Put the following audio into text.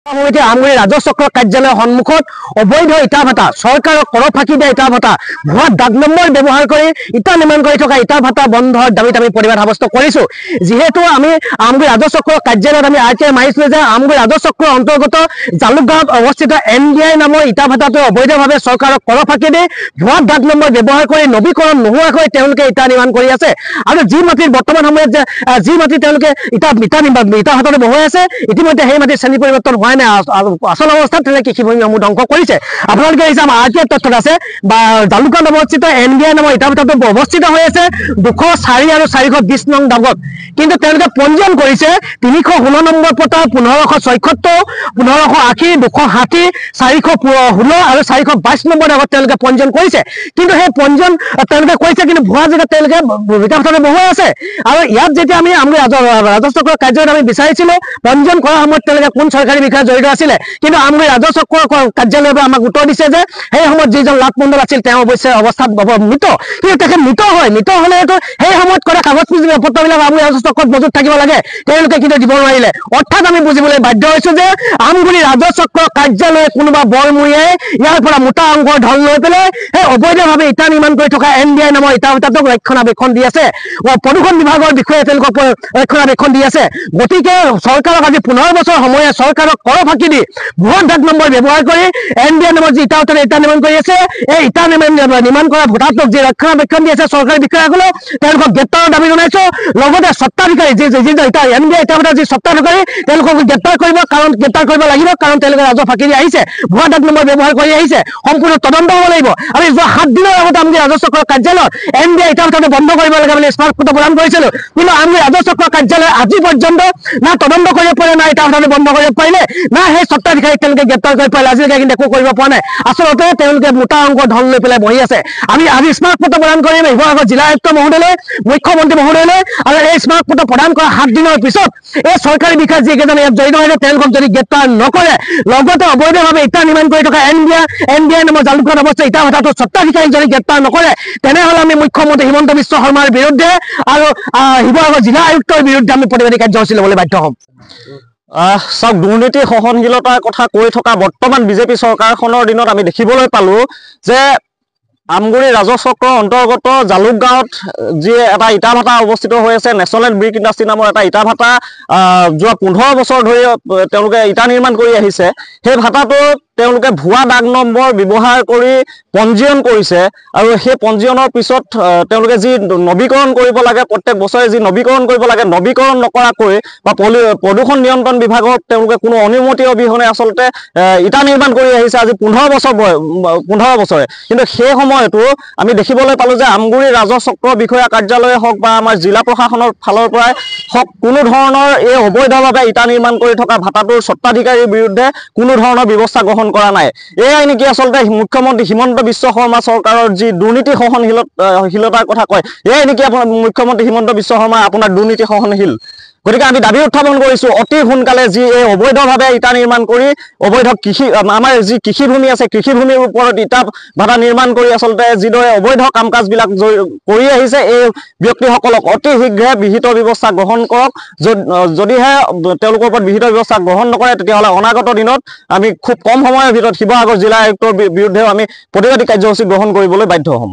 আমগুৰি ৰাজহ চক্ৰ কাৰ্যালয়ৰ সন্মুখত অবৈধ ইটা ভাটা চৰকাৰক কৰ ফাঁকি দিয়া ইটা ভাটা ভুৱা ডাক নম্বৰ ব্যৱহাৰ কৰি ইটা নিৰ্মাণ কৰি থকা ইটা ভাটা বন্ধৰ দাবীত আমি প্ৰতিবাদ সাব্যস্ত কৰিছো। যিহেতু আমি আমগুৰি ৰাজহ চক্ৰ কাৰ্যালয়ত আমি আৰটিআই মাৰিছিলো যে আমগুৰি ৰাজহ চক্ৰৰ অন্তৰ্গত জালুকগাঁৱত অৱস্থিত MDI নামৰ ইটা ভাটাটো অবৈধভাৱে চৰকাৰক কৰ ফাঁকি দি ভুৱা ডাক নম্বৰ ব্যৱহাৰ কৰি নৱীকৰণ নোহোৱাকৈ তেওঁলোকে ইটা নিৰ্মাণ কৰি আছে। আৰু যি মাটিত বৰ্তমান সময়ত যে যি মাটি তেওঁলোকে ইটা ভাটাটো বহুৱাই আছে ইতিমধ্যে সেই মাটিৰ শ্ৰেণী পৰিৱৰ্তন হোৱা নাই। আসল অৱস্থাত কৃষিভূমিসমূহ ধ্বংস কৰিছে। আপোনালোকে আমাৰ আৰটিআই তথ্যত আছে বা জালুকগাঁৱত অৱস্থিত MDI নামৰ ইটা ভাটাটো অৱস্থিত হৈ আছে 204 আৰু 420 নং দাগত। কিন্তু তেওঁলোকে পঞ্জীয়ন কৰিছে 316 নম্বৰ পটা 1576 1580 260 416 আৰু 422 নম্বৰ দাগত তেওঁলোকে পঞ্জীয়ন কৰিছে। কিন্তু সেই পঞ্জীয়ন তেওঁলোকে কৰিছে কিন্তু ভুৱা জেগাত তেওঁলোকে ইটা ভাটাটো বহুৱাই আছে। আৰু ইয়াত যেতিয়া আমি ৰাজহ চক্ৰৰ কাৰ্যালয়ত আমি বিচাৰিছিলো পঞ্জীয়ন কৰাৰ সময়ত তেওঁলোকে কোন চৰকাৰী বিষয়া জড়িত আছিলে, কিন্তু আমগুৰি ৰাজহ চক্ৰৰ কাৰ্যালয়ৰ পৰা আমাক উত্তৰ দিছে যে সেই সময়ত যিজন লাট মণ্ডল আছিল তেওঁ অৱশ্যে অৱস্থাত মৃত। কিন্তু তেখেত মৃত হলেতো সেই সময়ত কৰা কাগজ পত্ৰবিলাক আমগুৰি ৰাজহ চক্ৰত মজুত থাকিব লাগে, তেওঁলোকে কিন্তু দিব নোৱাৰিলে। অৰ্থাৎ আমি বুজিবলৈ বাধ্য হৈছো যে আমগুৰি ৰাজহ চক্ৰ কাৰ্যালয়ে কোনোবা বৰমূৰীয়াই ইয়াৰ পৰা মোটা অংকৰ ধন লৈ পেলাই সেই অবৈধভাৱে ইটা নিৰ্মাণ কৰি থকা MDI নামৰ ইটা ভাটাটোক ৰক্ষণাবেক্ষণ দি আছে। প্ৰদূষণ বিভাগৰ বিষয়ে তেওঁলোকক ৰক্ষণাবেক্ষণ দি আছে। গতিকে চৰকাৰক আজি 15 বছৰ সময়ে চৰকাৰক কৰ ফাঁকি দি ভুৱা ডাক নম্বৰ ব্যৱহাৰ কৰি MDI নামৰ যি ইটা ভাটাৰে ইটা নিৰ্মাণ কৰি আছে এই ইটা নিৰ্মাণ কৰা ভোটাৰটোক যি ৰক্ষণাবেক্ষণ দি আছে চৰকাৰী বিষয়াসকলে তেওঁলোকক গ্ৰেপ্তাৰৰ দাবী জনাইছো। লগতে স্বত্বাধিকাৰী যি MDI ইটা ভাটাৰ যি স্বত্বাধিকাৰী তেওঁলোকক গ্ৰেপ্তাৰ কৰিব লাগিব, কাৰণ তেওঁলোকে ৰাজহ ফাঁকি দি আহিছে, ভুৱা ডাক নম্বৰ ব্যৱহাৰ কৰি আহিছে। সম্পূৰ্ণ তদন্ত হ'ব লাগিব। আমি যোৱা 7 দিনৰ আগতে আমগুৰি ৰাজহ চক্ৰৰ কাৰ্যালয়ত MDI ইটা ভাটাটো বন্ধ কৰিব লাগে বুলি স্মাৰক পত্ৰ প্ৰদান কৰিছিলো, কিন্তু আমগুৰি ৰাজহ চক্ৰৰ কাৰ্যালয়ে আজি পৰ্যন্ত না তদন্ত কৰিব পাৰে, না ইটা ভাটাটো বন্ধ কৰিব পাৰিলে, না সেই স্বত্বাধিকাৰীক তেওঁলোকে গ্ৰেপ্তাৰ কৰিব পাৰিলে। আজিলৈকে কিন্তু একো কৰিব পৰা নাই। আচলতে তেওঁলোকে মোটা অংকৰ ধন লৈ পেলাই বহি আছে। আমি আজি স্মাৰক পত্ৰ প্ৰদান কৰিম শিৱসাগৰ জিলা আয়ুক্ত মহোদয়লৈ, মুখ্যমন্ত্ৰী মহোদয়লৈ। আৰু এই স্মাৰক পত্ৰ প্ৰদান কৰা 7 দিনৰ পিছত এই চৰকাৰী বিষয়া যিকেইজন ইয়াত জড়িত হৈছে তেওঁলোকক যদি গ্ৰেপ্তাৰ নকৰে, লগতে অবৈধভাৱে ইটা নিৰ্মাণ কৰি থকা MDI নামৰ জালুকগাঁৱত অৱস্থিত ইটা ভাটাটোৰ স্বত্বাধিকাৰীক যদি গ্ৰেপ্তাৰ নকৰে তেনেহলে আমি মুখ্যমন্ত্ৰী হিমন্ত বিশ্ব শৰ্মাৰ বিৰুদ্ধে আৰু শিৱসাগৰ জিলা আয়ুক্তৰ বিৰুদ্ধে আমি প্ৰতিবাদী কাৰ্যসূচী ল'বলৈ বাধ্য হ'ম। চাওক, দুৰ্নীতি সহনশীলতাৰ কথা কৈ থকা বৰ্তমান বিজেপি চৰকাৰখনৰ দিনত আমি দেখিবলৈ পালো যে আমগুৰি ৰাজহ চক্ৰৰ অন্তৰ্গত জালুকগাঁৱত যি এটা ইটা ভাটা অৱস্থিত হৈ আছে নেশ্যনেল ব্ৰিক ইণ্ডাষ্ট্ৰী নামৰ এটা ইটা ভাটা যোৱা 15 বছৰ ধৰি তেওঁলোকে ইটা নিৰ্মাণ কৰি আহিছে। সেই ভাটাটো তেওঁলোকে ভুৱা ডাক নম্বৰ ব্যৱহাৰ কৰি পঞ্জীয়ন কৰিছে আৰু সেই পঞ্জীয়নৰ পিছত তেওঁলোকে যি নৱীকৰণ কৰিব লাগে প্ৰত্যেক বছৰে যি নৱীকৰণ কৰিব লাগে নৱীকৰণ নকৰাকৈ বা প্ৰদূষণ নিয়ন্ত্ৰণ বিভাগৰ তেওঁলোকে কোনো অনুমতি অবিহনে আচলতে ইটা নিৰ্মাণ কৰি আহিছে আজি 15 বছৰে। কিন্তু সেই সময়তো আমি দেখিবলৈ পালো যে আমগুৰি ৰাজহ চক্ৰ বিষয়া কাৰ্যালয়ে হওক বা আমাৰ জিলা প্ৰশাসনৰ ফালৰ পৰাই হওক কোনো ধৰণৰ এই অবৈধভাৱে ইটা নিৰ্মাণ কৰি থকা ভাটাটোৰ স্বত্বাধিকাৰীৰ বিৰুদ্ধে কোনো ধৰণৰ ব্যৱস্থা গ্ৰহণ কৰা নাই। এয়াই নেকি আচলতে মুখ্যমন্ত্ৰী হিমন্ত বিশ্ব শৰ্মা চৰকাৰৰ যি দুৰ্নীতি সহনশীলতাৰ কথা কয়, এয়াই নেকি আপোনাৰ মুখ্যমন্ত্ৰী হিমন্ত বিশ্ব শৰ্মা আপোনাৰ দুৰ্নীতি সহনশীল? গতিকে আমি দাবী উত্থাপন কৰিছো অতি সোনকালে যি এই অবৈধভাৱে ইটা নিৰ্মাণ কৰি অবৈধ আমাৰ যি কৃষিভূমি আছে কৃষিভূমিৰ ওপৰত ইটা ভাটা নিৰ্মাণ কৰি আচলতে যিদৰে অবৈধ কাম কাজবিলাক কৰি আহিছে এই ব্যক্তিসকলক অতি শীঘ্ৰে বিহিত ব্যৱস্থা গ্ৰহণ কৰক। যদিহে তেওঁলোকৰ ওপৰত বিহিত ব্যৱস্থা গ্ৰহণ নকৰে তেতিয়াহ'লে অনাগত দিনত আমি খুব কম সময়ৰ ভিতৰত শিৱসাগৰ জিলা আয়ুক্তৰ বিৰুদ্ধেও আমি প্ৰতিবাদী কাৰ্যসূচী গ্ৰহণ কৰিবলৈ বাধ্য হ'ম।